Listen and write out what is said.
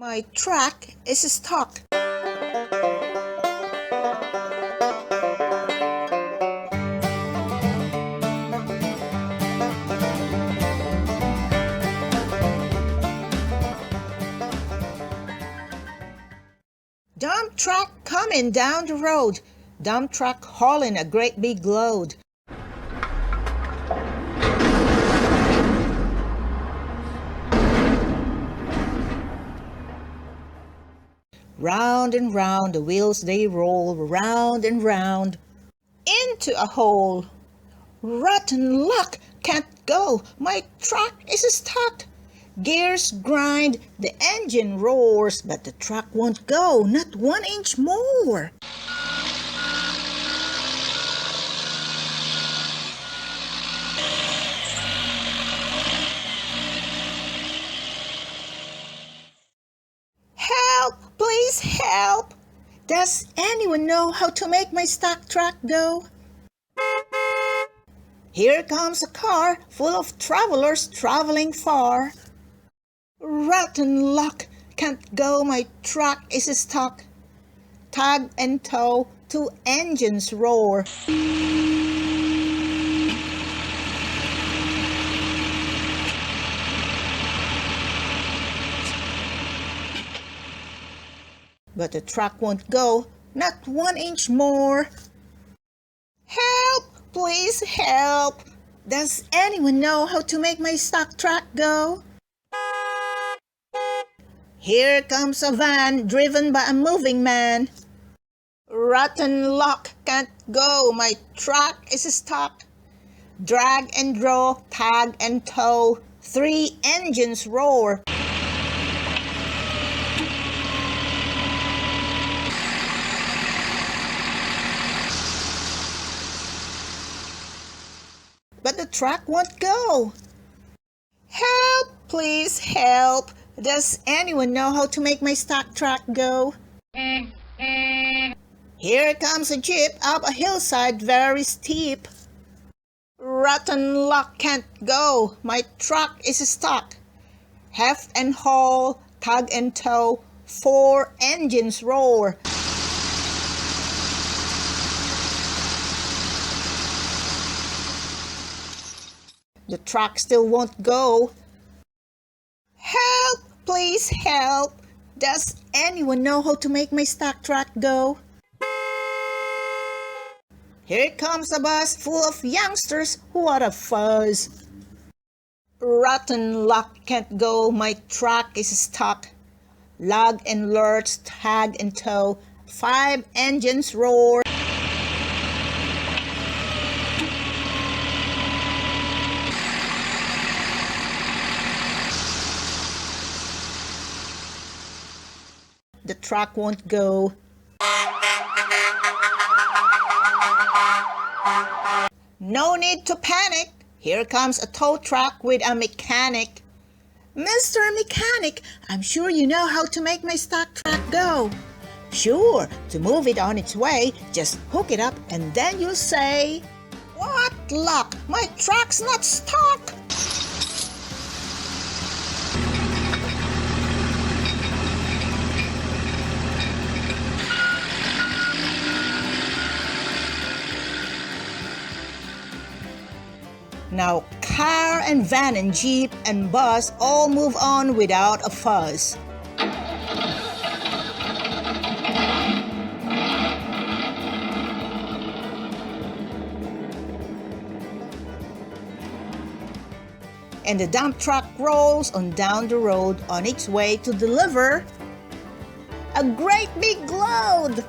My truck is stuck. Dump truck coming down the road. Dump truck hauling a great big load. Round and round the wheels they roll, round and round, into a hole. Rotten luck, can't go, my truck is stuck. Gears grind, the engine roars, but the truck won't go, not 1 inch more. Help! Please help! Does anyone know how to make my stuck truck go? Here comes a car full of travelers traveling far. Rotten luck, can't go, my truck is stuck. Tug and tow, 2 engines roar. But the truck won't go, not 1 inch more. Help! Please help! Does anyone know how to make my stuck truck go? Here comes a van driven by a moving man. Rotten luck, can't go, my truck is stuck. Drag and draw, tag and tow, 3 engines roar. But the truck won't go. Help! Please help! Does anyone know how to make my stuck truck go? Here comes a jeep up a hillside very steep. Rotten luck, can't go, my truck is stuck. Heft and haul, tug and tow, 4 engines roar. The truck still won't go. Help! Please help! Does anyone know how to make my stuck truck go? Here comes a bus full of youngsters, what a fuzz. Rotten luck, can't go, my truck is stuck. Lug and lurch, tag and tow, 5 engines roar. The truck won't go. No need to panic. Here comes a tow truck with a mechanic. Mr. Mechanic, I'm sure you know how to make my stuck truck go. Sure, to move it on its way, just hook it up and then you'll say, what luck, my truck's not stuck. Now car and van and jeep and bus all move on without a fuss. And the dump truck rolls on down the road on its way to deliver a great big load.